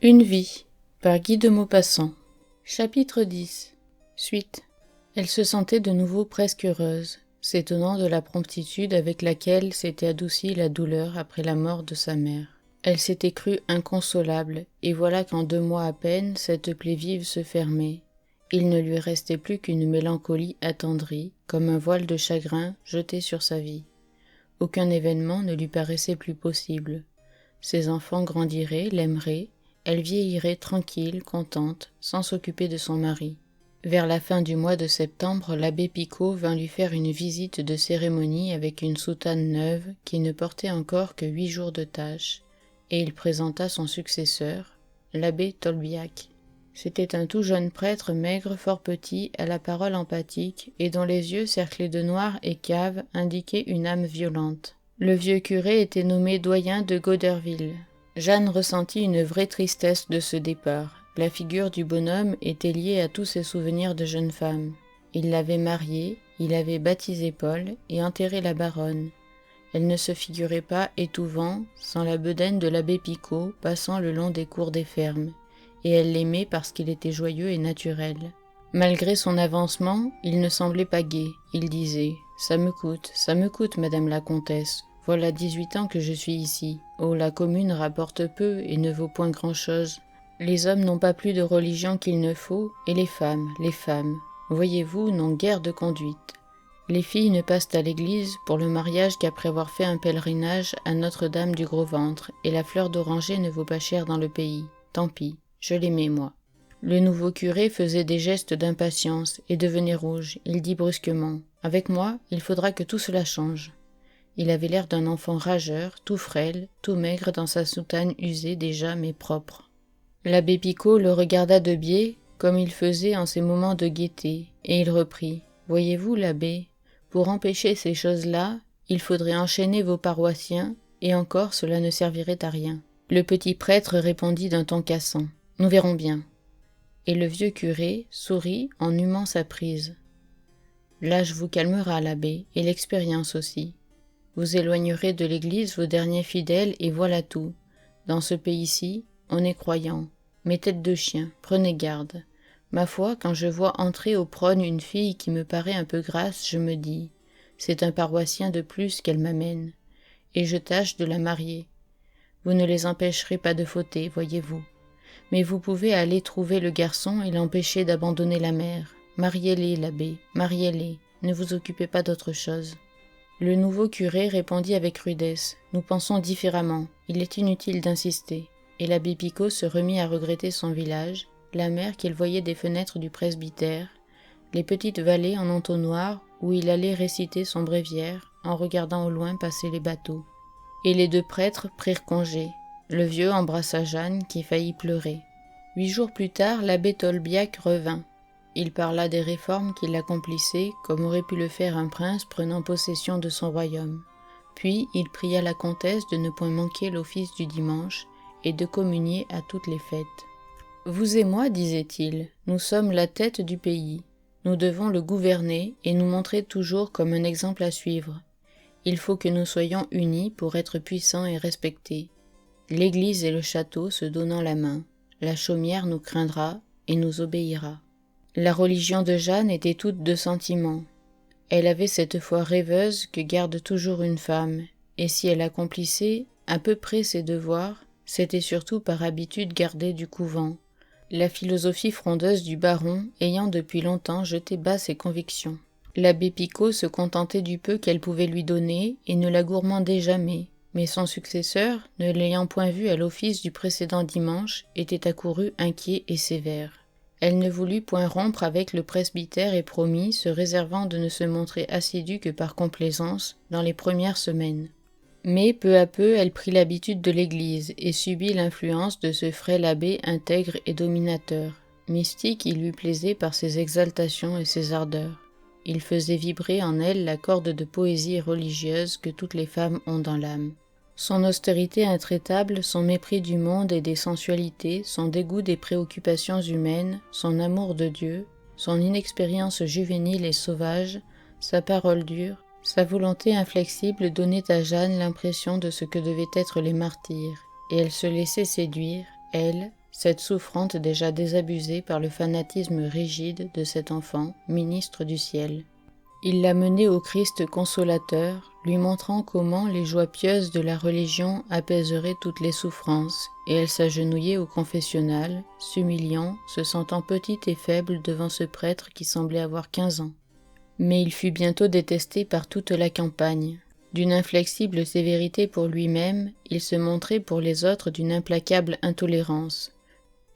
Une vie, par Guy de Maupassant. Chapitre 10. Suite. Elle se sentait de nouveau presque heureuse, s'étonnant de la promptitude avec laquelle s'était adoucie la douleur après la mort de sa mère. Elle s'était crue inconsolable, et voilà qu'en 2 mois à peine, cette plaie vive se fermait. Il ne lui restait plus qu'une mélancolie attendrie, comme un voile de chagrin jeté sur sa vie. Aucun événement ne lui paraissait plus possible. Ses enfants grandiraient, l'aimeraient, elle vieillirait tranquille, contente, sans s'occuper de son mari. Vers la fin du mois de septembre, l'abbé Picot vint lui faire une visite de cérémonie avec une soutane neuve qui ne portait encore que 8 jours de tâche, et il présenta son successeur, l'abbé Tolbiac. C'était un tout jeune prêtre maigre, fort petit, à la parole emphatique, et dont les yeux cerclés de noir et caves indiquaient une âme violente. Le vieux curé était nommé doyen de Goderville. Jeanne ressentit une vraie tristesse de ce départ. La figure du bonhomme était liée à tous ses souvenirs de jeune femme. Il l'avait mariée, il avait baptisé Paul et enterré la baronne. Elle ne se figurait pas étouvant sans la bedaine de l'abbé Picot passant le long des cours des fermes, et elle l'aimait parce qu'il était joyeux et naturel. Malgré son avancement, il ne semblait pas gai. Il disait « ça me coûte, madame la comtesse. Voilà 18 ans que je suis ici. Oh, la commune rapporte peu et ne vaut point grand-chose. Les hommes n'ont pas plus de religion qu'il ne faut, et les femmes, voyez-vous, n'ont guère de conduite. Les filles ne passent à l'église pour le mariage qu'après avoir fait un pèlerinage à Notre-Dame du Gros-Ventre, et la fleur d'oranger ne vaut pas cher dans le pays. Tant pis, je l'aimais, moi. » Le nouveau curé faisait des gestes d'impatience et devenait rouge. Il dit brusquement « Avec moi, il faudra que tout cela change. » Il avait l'air d'un enfant rageur, tout frêle, tout maigre dans sa soutane usée déjà mais propre. L'abbé Picot le regarda de biais, comme il faisait en ces moments de gaieté, et il reprit « Voyez-vous, l'abbé, pour empêcher ces choses-là, il faudrait enchaîner vos paroissiens, et encore cela ne servirait à rien. » Le petit prêtre répondit d'un ton cassant « Nous verrons bien. » Et le vieux curé sourit en humant sa prise. « L'âge vous calmera, l'abbé, et l'expérience aussi. Vous éloignerez de l'église vos derniers fidèles et voilà tout. Dans ce pays-ci, on est croyant. Mais tête de chien, prenez garde. Ma foi, quand je vois entrer au prône une fille qui me paraît un peu grasse, je me dis, c'est un paroissien de plus qu'elle m'amène. Et je tâche de la marier. Vous ne les empêcherez pas de fauter, voyez-vous. Mais vous pouvez aller trouver le garçon et l'empêcher d'abandonner la mère. Mariez-les, l'abbé, mariez-les. Ne vous occupez pas d'autre chose. » Le nouveau curé répondit avec rudesse « Nous pensons différemment, il est inutile d'insister. » Et l'abbé Picot se remit à regretter son village, la mer qu'il voyait des fenêtres du presbytère, les petites vallées en entonnoir où il allait réciter son bréviaire en regardant au loin passer les bateaux. Et les 2 prêtres prirent congé. Le vieux embrassa Jeanne qui faillit pleurer. 8 jours plus tard, l'abbé Tolbiac revint. Il parla des réformes qu'il accomplissait, comme aurait pu le faire un prince prenant possession de son royaume. Puis il pria la comtesse de ne point manquer l'office du dimanche et de communier à toutes les fêtes. « Vous et moi, disait-il, nous sommes la tête du pays. Nous devons le gouverner et nous montrer toujours comme un exemple à suivre. Il faut que nous soyons unis pour être puissants et respectés. L'église et le château se donnant la main, la chaumière nous craindra et nous obéira. » La religion de Jeanne était toute de sentiment. Elle avait cette foi rêveuse que garde toujours une femme, et si elle accomplissait à peu près ses devoirs, c'était surtout par habitude gardée du couvent, la philosophie frondeuse du baron ayant depuis longtemps jeté bas ses convictions. L'abbé Picot se contentait du peu qu'elle pouvait lui donner et ne la gourmandait jamais, mais son successeur, ne l'ayant point vue à l'office du précédent dimanche, était accouru inquiet et sévère. Elle ne voulut point rompre avec le presbytère et promit, se réservant de ne se montrer assidue que par complaisance dans les premières semaines. Mais peu à peu elle prit l'habitude de l'église et subit l'influence de ce frêle abbé intègre et dominateur. Mystique, il lui plaisait par ses exaltations et ses ardeurs. Il faisait vibrer en elle la corde de poésie religieuse que toutes les femmes ont dans l'âme. Son austérité intraitable, son mépris du monde et des sensualités, son dégoût des préoccupations humaines, son amour de Dieu, son inexpérience juvénile et sauvage, sa parole dure, sa volonté inflexible donnaient à Jeanne l'impression de ce que devaient être les martyrs, et elle se laissait séduire, elle, cette souffrante déjà désabusée par le fanatisme rigide de cet enfant, ministre du ciel. Il l'a menée au Christ consolateur, lui montrant comment les joies pieuses de la religion apaiseraient toutes les souffrances, et elle s'agenouillait au confessionnal, s'humiliant, se sentant petite et faible devant ce prêtre qui semblait avoir 15 ans. Mais il fut bientôt détesté par toute la campagne. D'une inflexible sévérité pour lui-même, il se montrait pour les autres d'une implacable intolérance.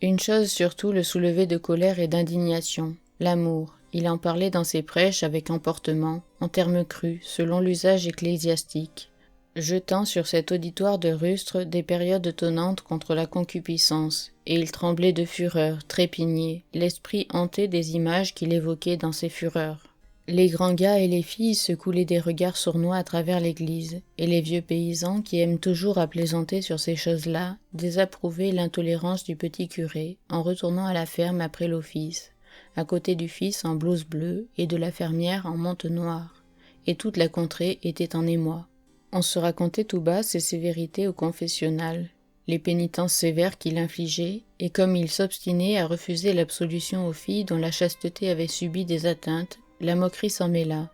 Une chose surtout le soulevait de colère et d'indignation, l'amour. Il en parlait dans ses prêches avec emportement, en termes crus, selon l'usage ecclésiastique, jetant sur cet auditoire de rustre des périodes tonnantes contre la concupiscence, et il tremblait de fureur, trépigné, l'esprit hanté des images qu'il évoquait dans ses fureurs. Les grands gars et les filles se coulaient des regards sournois à travers l'église, et les vieux paysans, qui aiment toujours à plaisanter sur ces choses-là, désapprouvaient l'intolérance du petit curé, en retournant à la ferme après l'office, à côté du fils en blouse bleue et de la fermière en mante noire, et toute la contrée était en émoi. On se racontait tout bas ses sévérités au confessionnal, les pénitences sévères qu'il infligeait, et comme il s'obstinait à refuser l'absolution aux filles dont la chasteté avait subi des atteintes, la moquerie s'en mêla.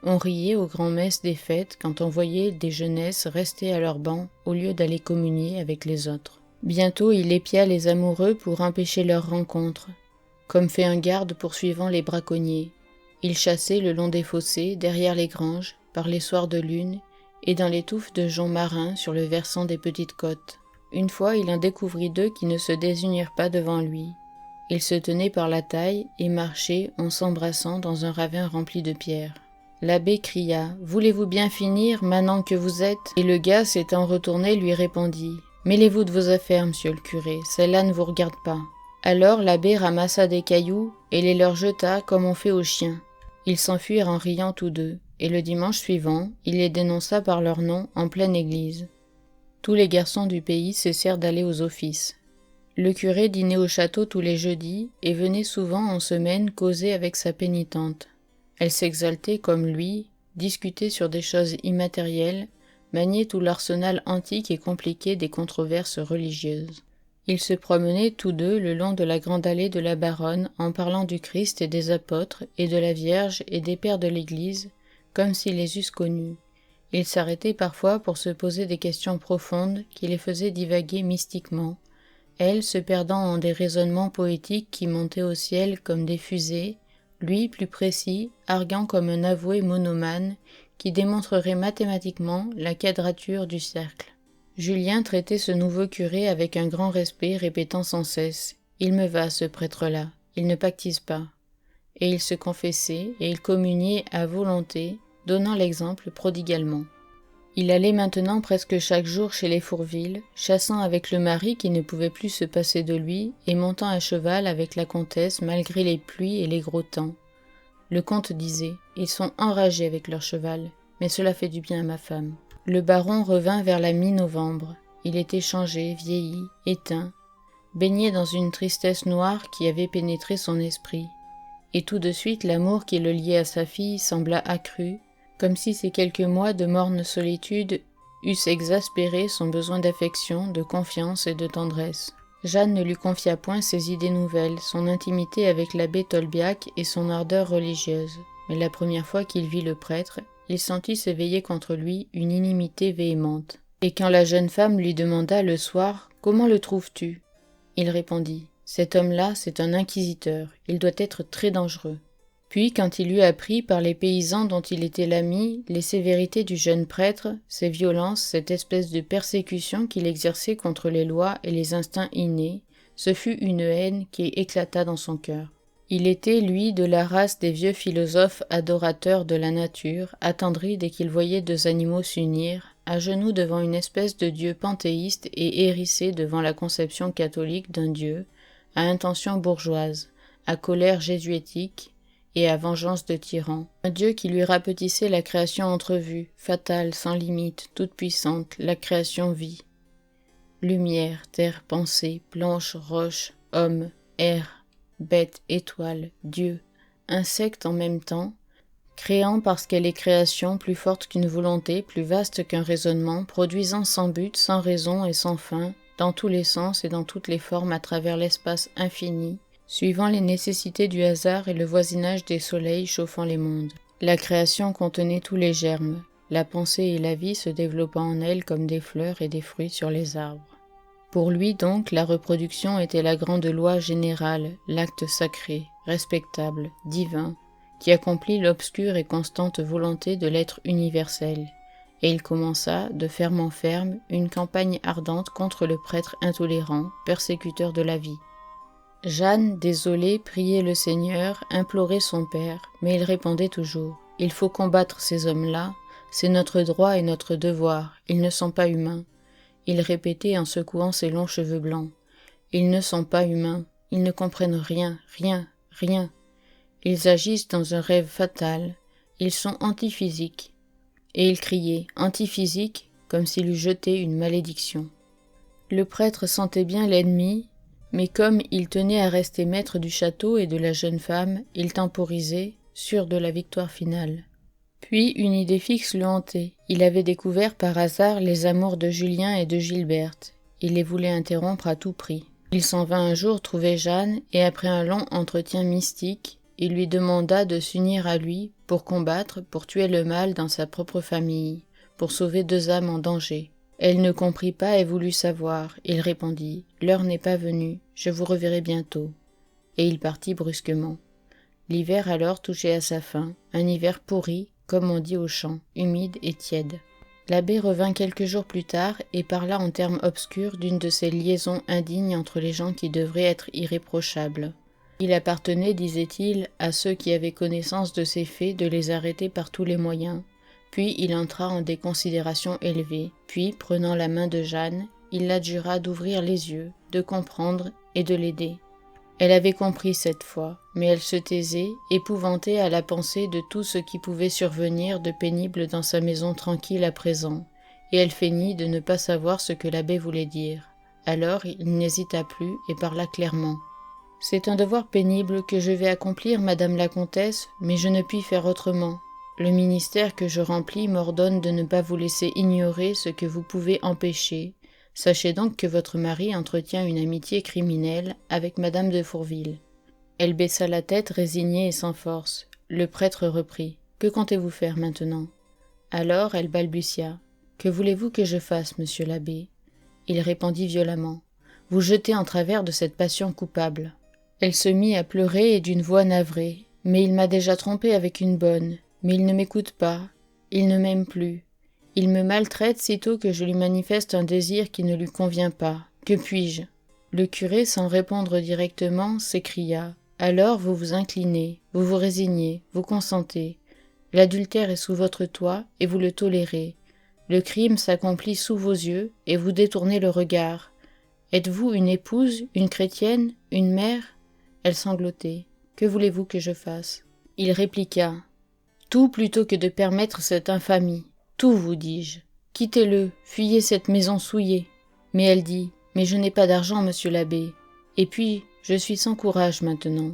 On riait aux grands-messes des fêtes quand on voyait des jeunesses rester à leur banc au lieu d'aller communier avec les autres. Bientôt il épia les amoureux pour empêcher leur rencontre, comme fait un garde poursuivant les braconniers. Il chassait le long des fossés, derrière les granges, par les soirs de lune, et dans les touffes de joncs marins sur le versant des petites côtes. Une fois il en découvrit 2 qui ne se désunirent pas devant lui. Ils se tenaient par la taille et marchaient en s'embrassant dans un ravin rempli de pierres. L'abbé cria « Voulez-vous bien finir, manant que vous êtes ?» Et le gars, s'étant retourné, lui répondit « Mêlez-vous de vos affaires, monsieur le curé, celle-là ne vous regarde pas. » Alors l'abbé ramassa des cailloux et les leur jeta comme on fait aux chiens. Ils s'enfuirent en riant tous 2, et le dimanche suivant, il les dénonça par leur nom en pleine église. Tous les garçons du pays cessèrent d'aller aux offices. Le curé dînait au château tous les jeudis et venait souvent en semaine causer avec sa pénitente. Elle s'exaltait comme lui, discutait sur des choses immatérielles, maniait tout l'arsenal antique et compliqué des controverses religieuses. Ils se promenaient tous 2 le long de la grande allée de la Baronne en parlant du Christ et des apôtres et de la Vierge et des pères de l'Église, comme s'ils les eussent connus. Ils s'arrêtaient parfois pour se poser des questions profondes qui les faisaient divaguer mystiquement, elle se perdant en des raisonnements poétiques qui montaient au ciel comme des fusées, lui plus précis, arguant comme un avoué monomane qui démontrerait mathématiquement la quadrature du cercle. Julien traitait ce nouveau curé avec un grand respect, répétant sans cesse « Il me va, ce prêtre-là, il ne pactise pas ». Et il se confessait et il communiait à volonté, donnant l'exemple prodigalement. Il allait maintenant presque chaque jour chez les Fourville, chassant avec le mari qui ne pouvait plus se passer de lui et montant à cheval avec la comtesse malgré les pluies et les gros temps. Le comte disait « Ils sont enragés avec leur cheval, mais cela fait du bien à ma femme ». Le baron revint vers la mi-novembre. Il était changé, vieilli, éteint, baigné dans une tristesse noire qui avait pénétré son esprit. Et tout de suite l'amour qui le liait à sa fille sembla accru, comme si ces quelques mois de morne solitude eussent exaspéré son besoin d'affection, de confiance et de tendresse. Jeanne ne lui confia point ses idées nouvelles, son intimité avec l'abbé Tolbiac et son ardeur religieuse. Mais la première fois qu'il vit le prêtre, il sentit s'éveiller contre lui une inimité véhémente. Et quand la jeune femme lui demanda le soir « Comment le trouves-tu » il répondit « Cet homme-là, c'est un inquisiteur, il doit être très dangereux. » Puis, quand il eut appris par les paysans dont il était l'ami les sévérités du jeune prêtre, ses violences, cette espèce de persécution qu'il exerçait contre les lois et les instincts innés, ce fut une haine qui éclata dans son cœur. Il était, lui, de la race des vieux philosophes adorateurs de la nature, attendris dès qu'ils voyaient 2 animaux s'unir, à genoux devant une espèce de dieu panthéiste et hérissés devant la conception catholique d'un dieu, à intention bourgeoise, à colère jésuitique, et à vengeance de tyran. Un Dieu qui lui rapetissait la création entrevue, fatale, sans limite, toute puissante, la création vie. Lumière, terre, pensée, planche, roche, homme, air, bête, étoile, Dieu, insecte en même temps, créant parce qu'elle est création plus forte qu'une volonté, plus vaste qu'un raisonnement, produisant sans but, sans raison et sans fin, dans tous les sens et dans toutes les formes à travers l'espace infini, suivant les nécessités du hasard et le voisinage des soleils chauffant les mondes. La création contenait tous les germes, la pensée et la vie se développant en elle comme des fleurs et des fruits sur les arbres. Pour lui donc, la reproduction était la grande loi générale, l'acte sacré, respectable, divin, qui accomplit l'obscure et constante volonté de l'être universel. Et il commença, de ferme en ferme, une campagne ardente contre le prêtre intolérant, persécuteur de la vie. Jeanne, désolée, priait le Seigneur, implorait son père, mais il répondait toujours « Il faut combattre ces hommes-là, c'est notre droit et notre devoir, ils ne sont pas humains. » Il répétait en secouant ses longs cheveux blancs « Ils ne sont pas humains, ils ne comprennent rien, rien, rien. Ils agissent dans un rêve fatal, ils sont antiphysiques. » Et il criait « Antiphysique » comme s'il eût jeté une malédiction. Le prêtre sentait bien l'ennemi, mais comme il tenait à rester maître du château et de la jeune femme, il temporisait, sûr de la victoire finale. Puis une idée fixe le hantait. Il avait découvert par hasard les amours de Julien et de Gilberte. Il les voulait interrompre à tout prix. Il s'en vint un jour trouver Jeanne, et après un long entretien mystique, il lui demanda de s'unir à lui pour combattre, pour tuer le mal dans sa propre famille, pour sauver deux âmes en danger. Elle ne comprit pas et voulut savoir. Il répondit « L'heure n'est pas venue, je vous reverrai bientôt. » Et il partit brusquement. L'hiver alors touchait à sa fin, un hiver pourri, comme on dit aux champs, humide et tiède. L'abbé revint quelques jours plus tard et parla en termes obscurs d'une de ces liaisons indignes entre les gens qui devraient être irréprochables. Il appartenait, disait-il, à ceux qui avaient connaissance de ces faits de les arrêter par tous les moyens. Puis il entra en des considérations élevées, puis, prenant la main de Jeanne, il l'adjura d'ouvrir les yeux, de comprendre et de l'aider. Elle avait compris cette fois, mais elle se taisait, épouvantée à la pensée de tout ce qui pouvait survenir de pénible dans sa maison tranquille à présent, et elle feignit de ne pas savoir ce que l'abbé voulait dire. Alors il n'hésita plus et parla clairement. « C'est un devoir pénible que je vais accomplir, madame la comtesse, mais je ne puis faire autrement. Le ministère que je remplis m'ordonne de ne pas vous laisser ignorer ce que vous pouvez empêcher. Sachez donc que votre mari entretient une amitié criminelle avec madame de Fourville. » Elle baissa la tête, résignée et sans force. Le prêtre reprit. « Que comptez-vous faire maintenant ?» Alors elle balbutia. « Que voulez-vous que je fasse, monsieur l'abbé ?» Il répondit violemment. « Vous jetez en travers de cette passion coupable. » Elle se mit à pleurer et d'une voix navrée. « Mais il m'a déjà trompée avec une bonne. Mais il ne m'écoute pas. Il ne m'aime plus. Il me maltraite sitôt que je lui manifeste un désir qui ne lui convient pas. Que puis-je » Le curé, sans répondre directement, s'écria. « Alors vous vous inclinez, vous vous résignez, vous consentez. L'adultère est sous votre toit et vous le tolérez. Le crime s'accomplit sous vos yeux et vous détournez le regard. Êtes-vous une épouse, une chrétienne, une mère ?» Elle sanglotait. « Que voulez-vous que je fasse ?» Il répliqua. « Tout plutôt que de permettre cette infamie. Tout, vous dis-je. Quittez-le, fuyez cette maison souillée. » Mais elle dit. « Mais je n'ai pas d'argent, monsieur l'abbé. Et puis, je suis sans courage maintenant.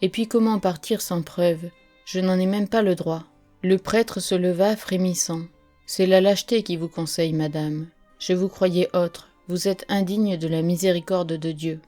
Et puis comment partir sans preuve? Je n'en ai même pas le droit. » Le prêtre se leva frémissant. « C'est la lâcheté qui vous conseille, madame. Je vous croyais autre. Vous êtes indigne de la miséricorde de Dieu. »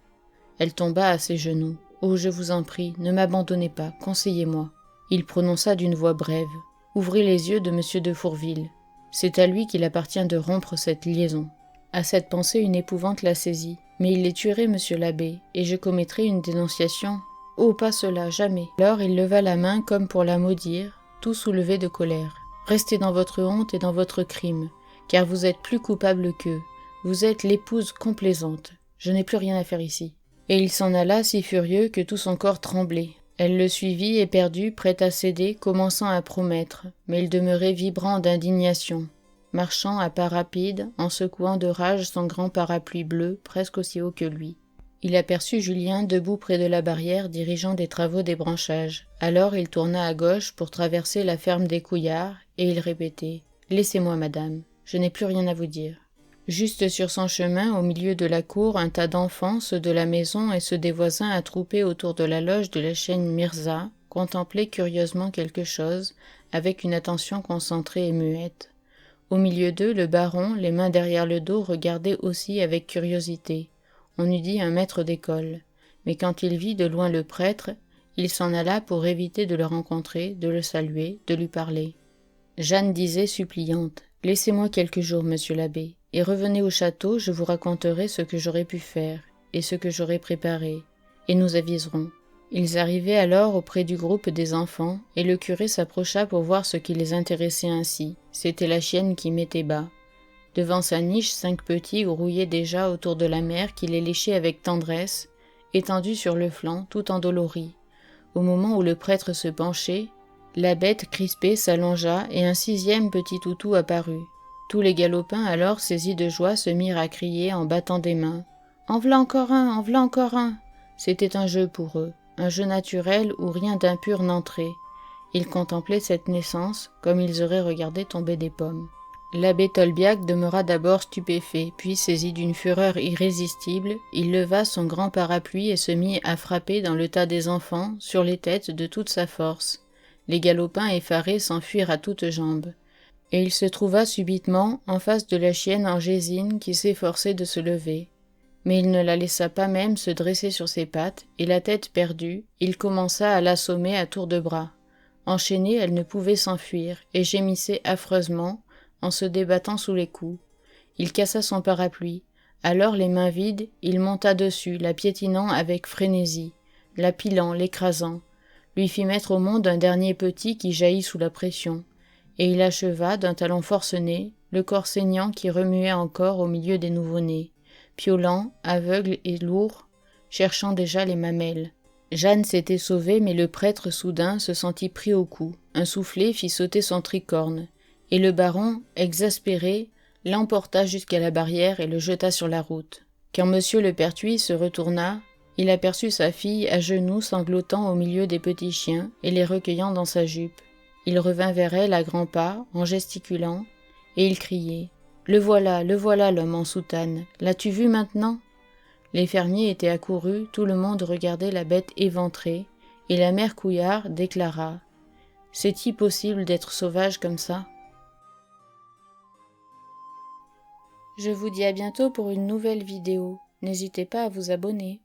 Elle tomba à ses genoux. « Oh, je vous en prie, ne m'abandonnez pas, conseillez-moi. » Il prononça d'une voix brève. « Ouvrez les yeux de monsieur de Fourville. C'est à lui qu'il appartient de rompre cette liaison. » À cette pensée, une épouvante la saisit. « Mais il les tuerait, monsieur l'abbé, et je commettrai une dénonciation. Oh, pas cela, jamais. » Alors il leva la main comme pour la maudire, tout soulevé de colère. « Restez dans votre honte et dans votre crime, car vous êtes plus coupable qu'eux. Vous êtes l'épouse complaisante. Je n'ai plus rien à faire ici. » Et il s'en alla si furieux que tout son corps tremblait. Elle le suivit, éperdue, prête à céder, commençant à promettre, mais il demeurait vibrant d'indignation, marchant à pas rapides, en secouant de rage son grand parapluie bleu, presque aussi haut que lui. Il aperçut Julien debout près de la barrière, dirigeant des travaux des branchages. Alors il tourna à gauche pour traverser la ferme des Couillards, et il répétait « Laissez-moi, madame, je n'ai plus rien à vous dire. » Juste sur son chemin, au milieu de la cour, un tas d'enfants, ceux de la maison et ceux des voisins attroupés autour de la loge de la chaîne Mirza, contemplaient curieusement quelque chose, avec une attention concentrée et muette. Au milieu d'eux, le baron, les mains derrière le dos, regardait aussi avec curiosité. On eût dit un maître d'école. Mais quand il vit de loin le prêtre, il s'en alla pour éviter de le rencontrer, de le saluer, de lui parler. Jeanne disait suppliante, « Laissez-moi quelques jours, monsieur l'abbé, et revenez au château, je vous raconterai ce que j'aurai pu faire, et ce que j'aurai préparé, et nous aviserons. » Ils arrivaient alors auprès du groupe des enfants, et le curé s'approcha pour voir ce qui les intéressait ainsi. C'était la chienne qui mettait bas. Devant sa niche, 5 petits grouillaient déjà autour de la mère qui les léchait avec tendresse, étendue sur le flanc, tout endolorie. Au moment où le prêtre se penchait, la bête crispée s'allongea et un 6e petit toutou apparut. Tous les galopins alors, saisis de joie, se mirent à crier en battant des mains. « En v'là encore un, en v'là encore un !» C'était un jeu pour eux, un jeu naturel où rien d'impur n'entrait. Ils contemplaient cette naissance comme ils auraient regardé tomber des pommes. L'abbé Tolbiac demeura d'abord stupéfait, puis saisi d'une fureur irrésistible, il leva son grand parapluie et se mit à frapper dans le tas des enfants, sur les têtes de toute sa force. Les galopins effarés s'enfuirent à toutes jambes. Et il se trouva subitement en face de la chienne en gésine qui s'efforçait de se lever. Mais il ne la laissa pas même se dresser sur ses pattes, et la tête perdue, il commença à l'assommer à tour de bras. Enchaînée, elle ne pouvait s'enfuir, et gémissait affreusement, en se débattant sous les coups. Il cassa son parapluie. Alors, les mains vides, il monta dessus, la piétinant avec frénésie, la pilant, l'écrasant, lui fit mettre au monde un dernier petit qui jaillit sous la pression, et il acheva d'un talon forcené, le corps saignant qui remuait encore au milieu des nouveau-nés, piaulant, aveugle et lourd, cherchant déjà les mamelles. Jeanne s'était sauvée, mais le prêtre soudain se sentit pris au cou. Un soufflet fit sauter son tricorne, et le baron, exaspéré, l'emporta jusqu'à la barrière et le jeta sur la route. Quand monsieur le pertuis se retourna, il aperçut sa fille à genoux sanglotant au milieu des petits chiens et les recueillant dans sa jupe. Il revint vers elle à grands pas, en gesticulant, et il criait « Le voilà, l'homme en soutane. L'as-tu vu maintenant ?» Les fermiers étaient accourus, tout le monde regardait la bête éventrée, et la mère Couillard déclara « C'est-il possible d'être sauvage comme ça ?» Je vous dis à bientôt pour une nouvelle vidéo. N'hésitez pas à vous abonner.